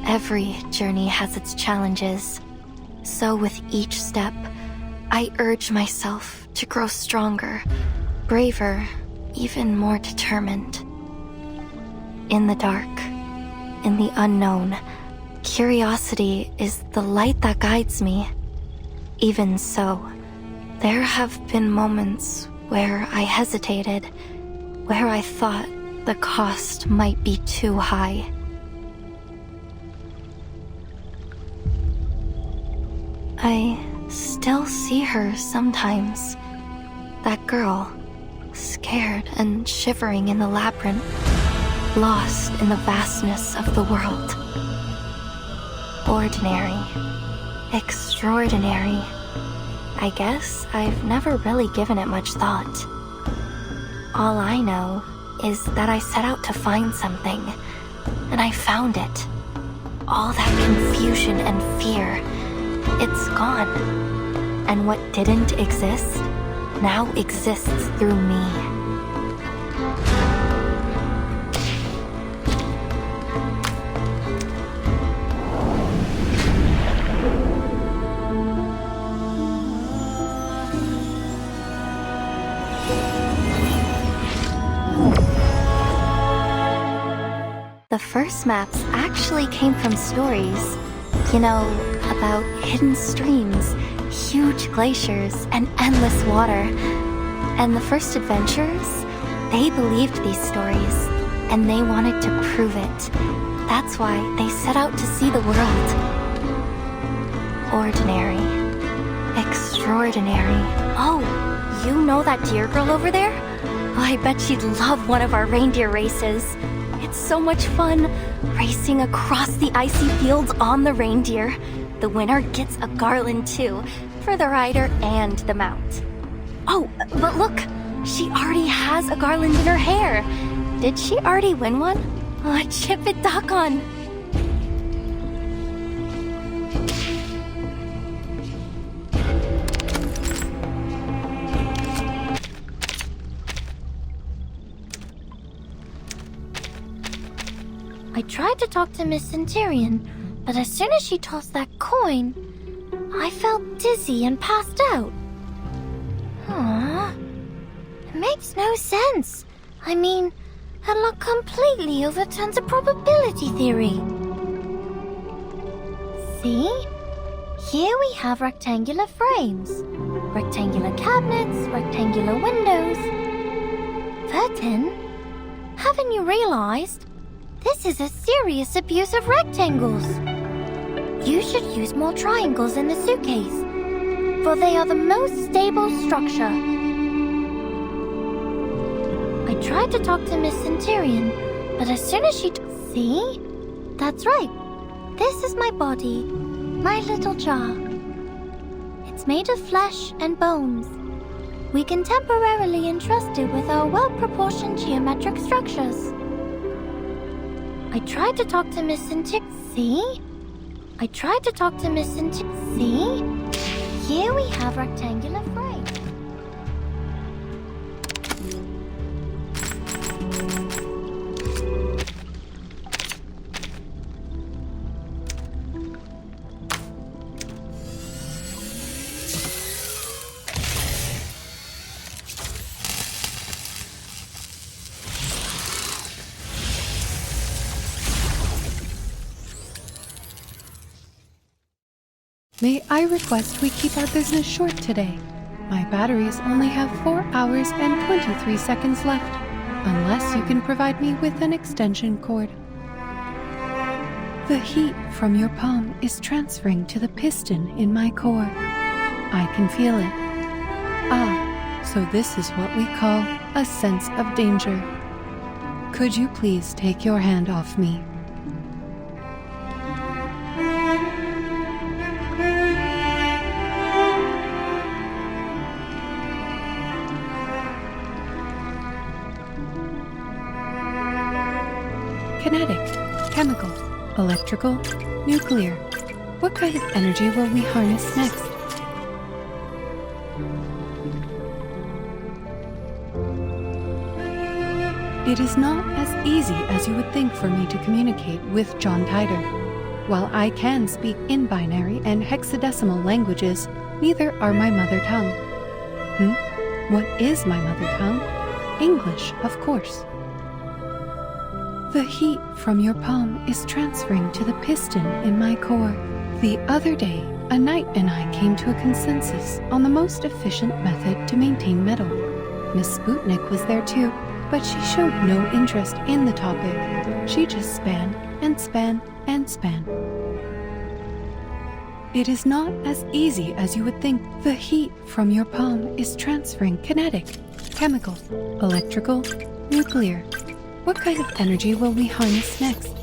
Every journey has its challenges. So with each step, I urge myself to grow stronger, braver, even more determined. In the dark, in the unknown, curiosity is the light that guides me. Even so, there have been moments where I hesitated, where I thought the cost might be too high. I still see her sometimes. That girl, scared and shivering in the labyrinth, lost in the vastness of the world. Ordinary, extraordinary. I guess I've never really given it much thought. All I know is that I set out to find something, and I found it. All that confusion and fear, it's gone. And what didn't exist, now exists through me. The first maps actually came from stories, you know, about hidden streams, huge glaciers, and endless water. And the first adventurers, they believed these stories, and they wanted to prove it. That's why they set out to see the world. Ordinary, extraordinary. Oh, you know that deer girl over there? Oh, I bet she'd love one of our reindeer races. It's so much fun, racing across the icy fields on the reindeer. The winner gets a garland too, for the rider and the mount. Oh, but look, she already has a garland in her hair. Did she already win one? Oh, chip it doggone. I tried to talk to Miss Centurion, but as soon as she tossed that coin, I felt dizzy and passed out. Aww. It makes no sense. I mean, her luck completely overturns a probability theory. See? Here we have rectangular frames, rectangular cabinets, rectangular windows. But then, haven't you realized? This is a serious abuse of rectangles. You should use more triangles in the suitcase, for they are the most stable structure. I tried to talk to Miss Centurion, but as soon as she see? That's right. This is my body, my little jar. It's made of flesh and bones. We can temporarily entrust it with our well-proportioned geometric structures. I tried to talk to Miss Centurion. See? I tried to talk to Miss Centurion. See? Here we have rectangular frames. May I request we keep our business short today? My batteries only have 4 hours and 23 seconds left, unless you can provide me with an extension cord. The heat from your palm is transferring to the piston in my core. I can feel it. Ah, so this is what we call a sense of danger. Could you please take your hand off me? Kinetic, chemical, electrical, nuclear. What kind of energy will we harness next? It is not as easy as you would think for me to communicate with John Titor. While I can speak in binary and hexadecimal languages, neither are my mother tongue. What is my mother tongue? English, of course. The heat from your palm is transferring to the piston in my core. The other day, a knight and I came to a consensus on the most efficient method to maintain metal. Miss Sputnik was there too, but she showed no interest in the topic. She just span and span and span. It is not as easy as you would think. The heat from your palm is transferring kinetic, chemical, electrical, nuclear. What kind of energy will we harness next?